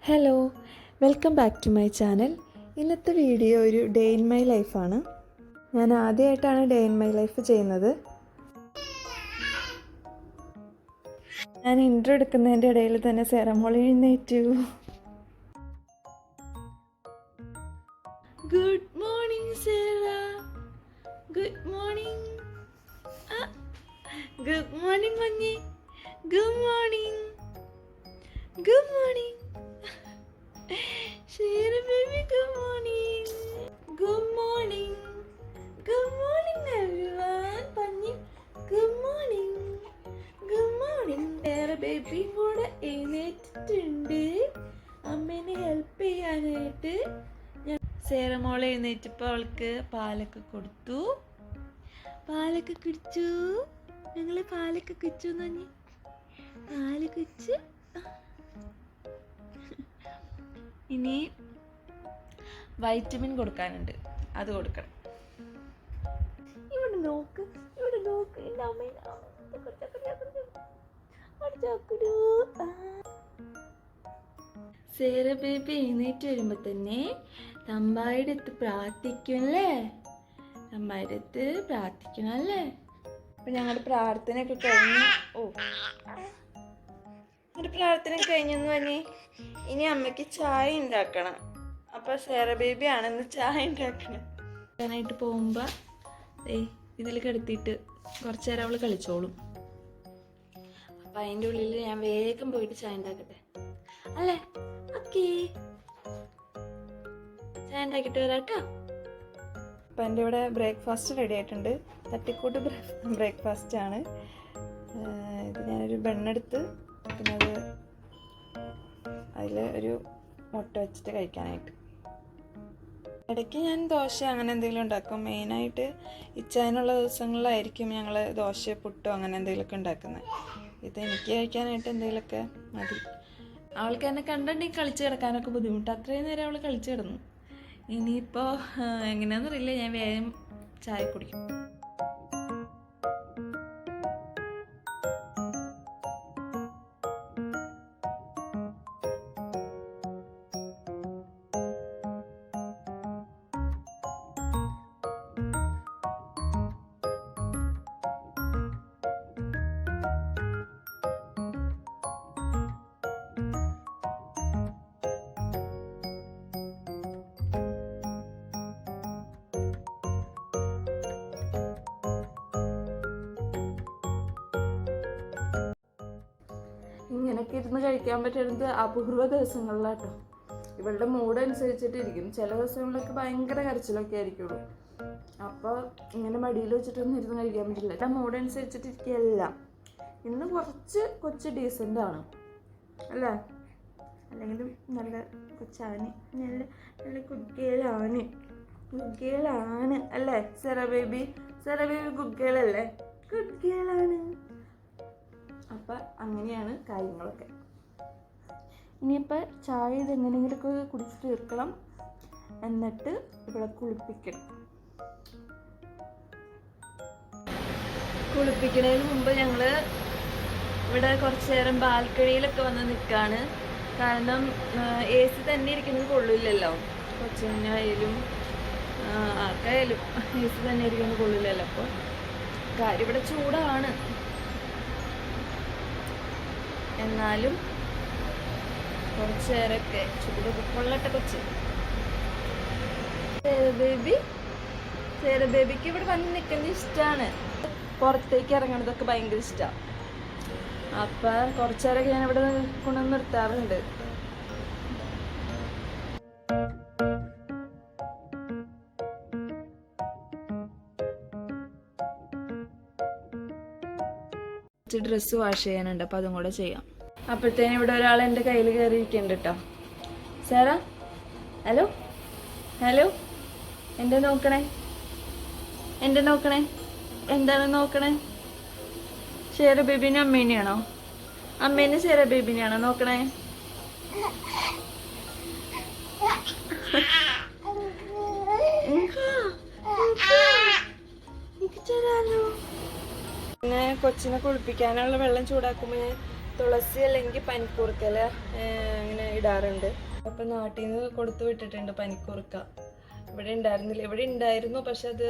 Hello, welcome back to my channel. ഇന്നത്തെ video ഒരു day in my ലൈഫാണ്. ഞാൻ ആദ്യമായിട്ടാണ് ഡേ ഇൻ മൈ ലൈഫ് ചെയ്യുന്നത്. ഞാൻ ഇൻട്രോ എടുക്കുന്നതിൻ്റെ ഇടയിൽ തന്നെ സെറമോളി എഴുന്നേറ്റു. Good morning Sera, good morning. Good morning മഞ്ഞി, good morning, good morning. Shira baby, good morning. Good morning. Good morning everyone. Panni, good morning. Good morning. Shira baby കൂടെ എഴുന്നേറ്റിട്ടുണ്ട്. അമ്മേനെ help ചെയ്യാനായിട്ട് സേറ മോളെ എഴുന്നേറ്റപ്പോൾ അവൾക്ക് പാലൊക്കെ കൊടുത്തു. പാലൊക്കെ കുടിച്ചു. ഞങ്ങൾ പാലൊക്കെ കുടിച്ചു നന്ദി. പാല് കുടിച്ച് ഇനി വൈറ്റമിൻ കൊടുക്കാനുണ്ട്, അത് കൊടുക്കണം. ഇവിടെ നോക്ക്, ഇവിടെ നോക്ക്. സേറ ബേബി എഴുന്നേറ്റ് വരുമ്പോ തന്നെ തമ്പായുടെ അടുത്ത് പ്രാർത്ഥിക്കുമല്ലേ, തമ്പായുടെ അടുത്ത് പ്രാർത്ഥിക്കണല്ലേ. അപ്പൊ ഞങ്ങളുടെ പ്രാർത്ഥനയൊക്കെ കഴിഞ്ഞു. ഒരു പ്രാർത്ഥന കഴിഞ്ഞെന്ന് പറഞ്ഞ് ഇനി അമ്മയ്ക്ക് ചായ ഉണ്ടാക്കണം. അപ്പോൾ സേറ ബേബി ആണെന്ന് ചായ ഉണ്ടാക്കണം. ായിട്ട് പോകുമ്പോൾ ഇതിൽ കിടത്തിയിട്ട് കുറച്ച് നേരം അവൾ കളിച്ചോളും. അപ്പം അതിൻ്റെ ഉള്ളിൽ ഞാൻ വേഗം പോയിട്ട് ചായ ഉണ്ടാക്കട്ടെ അല്ലേ? ഓക്കേ, ചായ ഉണ്ടാക്കിയിട്ട് വരാട്ടോ. അപ്പം എൻ്റെ ഇവിടെ ബ്രേക്ക്ഫാസ്റ്റ് റെഡി ആയിട്ടുണ്ട്. തട്ടിക്കൂട്ട് ബ്രേക്ക്ഫാസ്റ്റ് ആണ് ഇത്. ഞാനൊരു ബണ്ണെടുത്ത് പിന്നെ അതിൽ ഒരു മുട്ട വെച്ചിട്ട് കഴിക്കാനായിട്ട്. ഇടയ്ക്ക് ഞാൻ ദോശ അങ്ങനെ എന്തെങ്കിലും ഉണ്ടാക്കും. മെയിനായിട്ട് ഇച്ചാനുള്ള ദിവസങ്ങളിലായിരിക്കും ഞങ്ങൾ ദോശ പുട്ടോ അങ്ങനെ എന്തെങ്കിലുമൊക്കെ ഉണ്ടാക്കുന്നത്. ഇത് എനിക്ക് കഴിക്കാനായിട്ട് എന്തെങ്കിലുമൊക്കെ മതി. അവൾക്ക് എന്നെ കണ്ടിട്ടുണ്ടെങ്കിൽ കളിച്ച് കിടക്കാനൊക്കെ ബുദ്ധിമുട്ട്. അത്രയും നേരം അവൾ കളിച്ച് കിടന്നു. ഇനിയിപ്പോൾ എങ്ങനെയാണെന്നറിയില്ല, ഞാൻ വേഗം ചായ കുടിക്കും. ഇങ്ങനെയൊക്കെ ഇരുന്ന് കഴിക്കാൻ പറ്റുന്നത് അപൂർവ ദിവസങ്ങളിലാട്ടോ. ഇവളുടെ മൂഡ് അനുസരിച്ചിട്ടിരിക്കും. ചില ദിവസങ്ങളിലൊക്കെ ഭയങ്കര കരച്ചിലൊക്കെ ആയിരിക്കുള്ളൂ. അപ്പോൾ ഇങ്ങനെ മടിയിൽ വെച്ചിട്ടൊന്നും ഇരുന്ന് കഴിക്കാൻ പറ്റില്ല. എൻ്റെ മൂഡ് അനുസരിച്ചിട്ടിരിക്കുകയല്ല. ഇന്ന് കുറച്ച് ഡീസൻ്റ് ആണ് അല്ലേ? അല്ലെങ്കിലും നല്ല കൊച്ചാണ്, നല്ല ഗുഡ് അല്ലേ Sera baby? Sera baby good girl അല്ലേ? ഗുഡ് ഗേളാണ്. അപ്പം അങ്ങനെയാണ് കാര്യങ്ങളൊക്കെ. ഇനിയിപ്പോൾ ചായ ഇതെങ്ങനെയെങ്കിലുമൊക്കെ കുടിച്ച് തീർക്കണം. എന്നിട്ട് ഇവിടെ കുളിപ്പിക്കണം. കുളിപ്പിക്കുന്നതിന് മുമ്പ് ഞങ്ങൾ ഇവിടെ കുറച്ച് നേരം ബാൽക്കണിയിലൊക്കെ വന്ന് നിൽക്കുകയാണ്. കാരണം AC തന്നെ ഇരിക്കുന്നത് കൊള്ളില്ലല്ലോ. കൊച്ചിനായാലും ആർക്കായാലും AC തന്നെ ഇരിക്കുന്നത് കൊള്ളില്ലല്ലോ. അപ്പോൾ കാര്യം ഇവിടെ ചൂടാണ്. എന്നാലും കുറച്ച് നേരമൊക്കെ ചൂടൊക്കെ കൊള്ളട്ടെ കൊച്ച്. സേറ ബേബിക്ക് ഇവിടെ വന്ന് നിൽക്കുന്നത് ഇഷ്ടമാണ്. പുറത്തേക്ക് ഇറങ്ങണതൊക്കെ ഭയങ്കര ഇഷ്ടമാണ്. അപ്പം കുറച്ച് നേരമൊക്കെ ഞാൻ ഇവിടെ കൊണ്ടുവന്ന് നിർത്താറുണ്ട്. ഡ്രസ്സ് വാഷ് ചെയ്യാനുണ്ട്, അപ്പം അതും കൂടെ ചെയ്യാം. അപ്പോഴത്തേനും ഇവിടെ ഒരാൾ എൻ്റെ കയ്യിൽ കയറിയിരിക്കുന്നുണ്ട് കേട്ടോ. സാറാ, ഹലോ ഹലോ, എൻ്റെ നോക്കണേ, എന്താണ് നോക്കണേ? ഷേറ ബേബിനെ അമ്മേനെയാണോ? അമ്മേനെ ഷേറ ബേബിനെയാണോ നോക്കണേ? പിന്നെ കൊച്ചിനെ കുളിപ്പിക്കാനുള്ള വെള്ളം ചൂടാക്കുമ്പോൾ തുളസി അല്ലെങ്കിൽ പനിക്കൂർക്കല അങ്ങനെ ഇടാറുണ്ട്. അപ്പം നാട്ടിൽ നിന്ന് കൊടുത്തു വിട്ടിട്ടുണ്ട് പനിക്കൂർക്ക. ഇവിടെ ഉണ്ടായിരുന്നില്ല, ഇവിടെ ഉണ്ടായിരുന്നു, പക്ഷെ അത്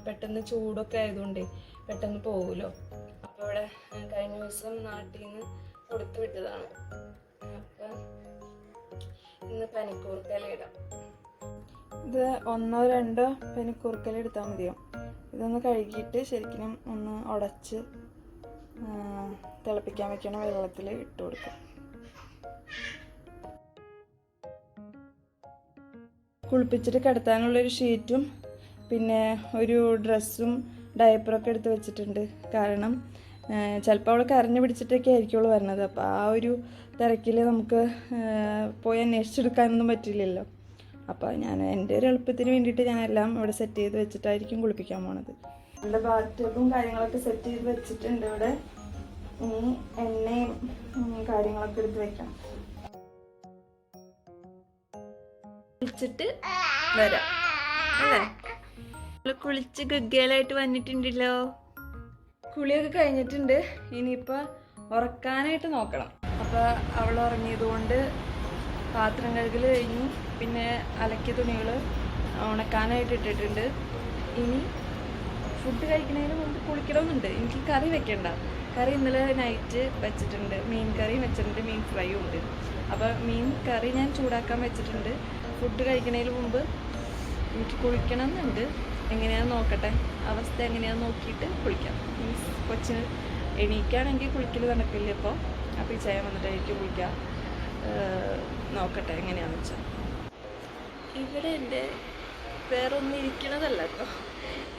പെട്ടെന്ന് ചൂടൊക്കെ ആയതുകൊണ്ടേ പെട്ടെന്ന് പോകുമല്ലോ. അപ്പോൾ ഇവിടെ കഴിഞ്ഞ ദിവസം നാട്ടിൽ നിന്ന് കൊടുത്തു വിട്ടതാണ്. അപ്പം ഇന്ന് പനിക്കൂർക്കല ഇടാം. ഇത് 1-2 പനിക്കൂർക്കല എടുത്താൽ മതിയോ. ഇതൊന്ന് കഴുകിയിട്ട് ശരിക്കും ഒന്ന് ഉടച്ച് തിളപ്പിക്കാൻ വെക്കണ വെള്ളത്തിൽ ഇട്ട് കൊടുക്കും. കുളിപ്പിച്ചിട്ട് കിടത്താനുള്ളൊരു ഷീറ്റും പിന്നെ ഒരു ഡ്രസ്സും ഡയപ്പറൊക്കെ എടുത്ത് വെച്ചിട്ടുണ്ട്. കാരണം ചിലപ്പോൾ അവൾ കരഞ്ഞു പിടിച്ചിട്ടൊക്കെ ആയിരിക്കുള്ളൂ വരുന്നത്. അപ്പോൾ ആ ഒരു തിരക്കിൽ നമുക്ക് പോയി അന്വേഷിച്ചെടുക്കാനൊന്നും പറ്റില്ലല്ലോ. അപ്പോൾ ഞാൻ എൻ്റെ ഒരു എളുപ്പത്തിന് വേണ്ടിയിട്ട് ഞാനെല്ലാം ഇവിടെ സെറ്റ് ചെയ്ത് വെച്ചിട്ടായിരിക്കും കുളിപ്പിക്കാൻ പോണത്. എൻ്റെ ബാത്ടബും കാര്യങ്ങളൊക്കെ സെറ്റ് ചെയ്ത് വെച്ചിട്ടുണ്ട് ഇവിടെ. ഇനി എണ്ണയും കാര്യങ്ങളൊക്കെ എടുത്ത് വെക്കണം. കുളിച്ചിട്ട് വരാം അല്ലേ. കുളിച്ച് ഗഗ്ഗയിലായിട്ട് വന്നിട്ടുണ്ടല്ലോ. കുളിയൊക്കെ കഴിഞ്ഞിട്ടുണ്ട്. ഇനിയിപ്പോൾ ഉറക്കാനായിട്ട് നോക്കണം. അപ്പോൾ അവൾ ഉറങ്ങിയത് കൊണ്ട് പാത്രം കഴുകൽ കഴിഞ്ഞു. പിന്നെ അലക്കിയ തുണികൾ ഉണക്കാനായിട്ട് ഇട്ടിട്ടുണ്ട്. ഇനി ഫുഡ് കഴിക്കുന്നതിന് മുമ്പ് കുളിക്കണമെന്നുണ്ട്. എനിക്ക് കറി വെക്കണ്ട. കറി ഇന്നലെ നൈറ്റ് വെച്ചിട്ടുണ്ട്. മീൻ കറിയും വെച്ചിട്ടുണ്ട്, മീൻ ഫ്രൈയും ഉണ്ട്. അപ്പോൾ മീൻ കറി ഞാൻ ചൂടാക്കാൻ വെച്ചിട്ടുണ്ട്. ഫുഡ് കഴിക്കുന്നതിന് മുമ്പ് എനിക്ക് കുളിക്കണം എന്നുണ്ട്. എങ്ങനെയാണെന്ന് നോക്കട്ടെ, അവസ്ഥ എങ്ങനെയാണെന്ന് നോക്കിയിട്ട് കുളിക്കാം. മീൻസ് കൊച്ചിന് എണീക്കുകയാണെങ്കിൽ കുളിക്കൽ നടക്കില്ല. അപ്പോൾ ഈ ചായ വന്നിട്ടായിരിക്കും കുളിക്കാം. നോക്കട്ടെ എങ്ങനെയാണെന്ന് വെച്ചാൽ. ഇവിടെ എൻ്റെ വേറൊന്നും ഇരിക്കണതല്ല കേട്ടോ.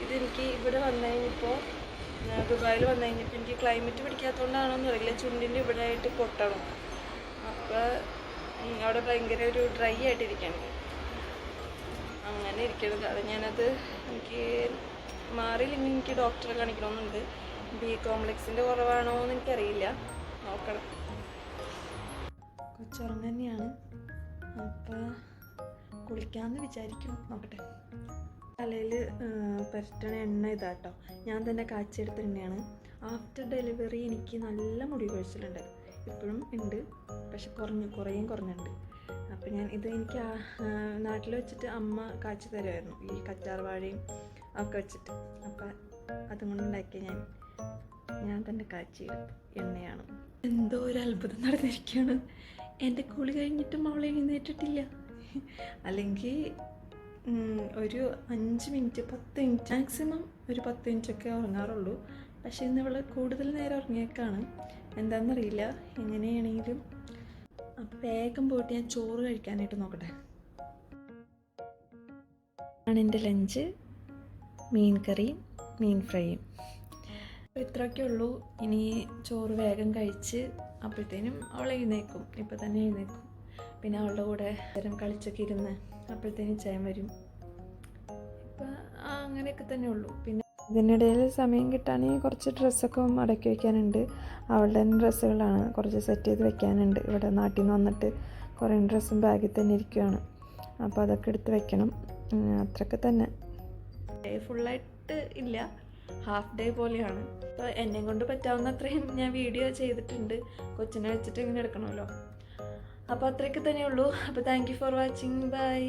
ഇതെനിക്ക് ഇവിടെ വന്നു കഴിഞ്ഞപ്പോൾ, ദുബായിൽ വന്നു കഴിഞ്ഞപ്പോൾ എനിക്ക് ക്ലൈമറ്റ് പിടിക്കാത്തതുകൊണ്ടാണോന്ന് അറിയില്ല, ചുണ്ടിൻ്റെ ഇവിടെ ആയിട്ട് പൊട്ടണം. അപ്പോൾ അവിടെ ഭയങ്കര ഒരു ഡ്രൈ ആയിട്ടിരിക്കണം. അങ്ങനെ ഇരിക്കണതാണ്. ഞാനത് എനിക്ക് മാറിയില്ലെങ്കിൽ എനിക്ക് ഡോക്ടറെ കാണിക്കണമെന്നുണ്ട്. ബി കോംപ്ലക്സിൻ്റെ കുറവാണോ എന്ന് എനിക്കറിയില്ല, നോക്കണം. കൊച്ചുറങ്ങ തന്നെയാണ്. അപ്പോൾ കുളിക്കാമെന്ന് വിചാരിക്കും, നോക്കട്ടെ. തലയിൽ പുരട്ടണ എണ്ണ ഇതാട്ടോ, ഞാൻ തന്നെ കാച്ചെടുത്ത എണ്ണയാണ്. ആഫ്റ്റർ ഡെലിവറി എനിക്ക് നല്ല മുടി കൊഴിച്ചിലുണ്ട്, ഇപ്പോഴും ഉണ്ട്, പക്ഷെ കുറഞ്ഞിട്ടുണ്ട്. അപ്പോൾ ഞാൻ ഇത് എനിക്ക് നാട്ടിൽ വെച്ചിട്ട് അമ്മ കാച്ചി തരുമായിരുന്നു, ഈ കറ്റാർ വാഴയും ഒക്കെ വെച്ചിട്ട്. അപ്പം അതുകൊണ്ടുണ്ടാക്കിയ ഞാൻ തന്നെ കാച്ചിയെടുത്തു എണ്ണയാണ്. എന്തോ ഒരു അത്ഭുതം നടന്നിരിക്കുകയാണ്. എൻ്റെ കുളി കഴിഞ്ഞിട്ടും അവൾ എഴുന്നേറ്റിട്ടില്ല. അല്ലെങ്കിൽ ഒരു 5 മിനിറ്റ് 10 മിനിറ്റ് മാക്സിമം ഒരു 10 മിനിറ്റൊക്കെ ഉറങ്ങാറുള്ളൂ. പക്ഷേ ഇന്ന് ഇവൾ കൂടുതൽ നേരം ഉറങ്ങിയേക്കാണ്, എന്താണെന്നറിയില്ല. എങ്ങനെയാണെങ്കിലും അപ്പം വേഗം പോയിട്ട് ഞാൻ ചോറ് കഴിക്കാനായിട്ട് നോക്കട്ടെ. ആണ് എൻ്റെ ലഞ്ച്, മീൻ കറിയും മീൻ ഫ്രൈയും. അപ്പോൾ ഇത്രയൊക്കെ ഉള്ളൂ. ഇനി ചോറ് വേഗം കഴിച്ച് അപ്പോഴത്തേനും അവൾ എഴുന്നേക്കും. ഇപ്പം തന്നെ എഴുന്നേക്കും. പിന്നെ അവളുടെ കൂടെ നേരം കളിച്ചൊക്കെ ഇരുന്ന് അപ്പോഴത്തേനും ചായം വരും. ഇപ്പം അങ്ങനെയൊക്കെ തന്നെ ഉള്ളൂ. പിന്നെ ഇതിനിടയിൽ സമയം കിട്ടുകയാണെങ്കിൽ കുറച്ച് ഡ്രസ്സൊക്കെ മടക്കി വയ്ക്കാനുണ്ട്. അവളുടെ തന്നെ ഡ്രസ്സുകളാണ്, കുറച്ച് സെറ്റ് ചെയ്ത് വെക്കാനുണ്ട്. ഇവിടെ നാട്ടിൽ നിന്ന് വന്നിട്ട് കുറേ ഡ്രസ്സും ബാഗിൽ തന്നെ ഇരിക്കുകയാണ്. അപ്പോൾ അതൊക്കെ എടുത്ത് വെക്കണം. അത്രയൊക്കെ തന്നെ. ഡേ ഫുള്ളായിട്ട് ഇല്ല, ഹാഫ് ഡേ പോലെയാണ്. അപ്പോൾ എന്നെയും കൊണ്ട് പറ്റാവുന്ന അത്രയും ഞാൻ വീഡിയോ ചെയ്തിട്ടുണ്ട്. കൊച്ചിനെ വെച്ചിട്ട് ഇങ്ങനെ എടുക്കണമല്ലോ. അപ്പോൾ അത്രയൊക്കെ തന്നെയുള്ളൂ. അപ്പോൾ thank you for watching. By.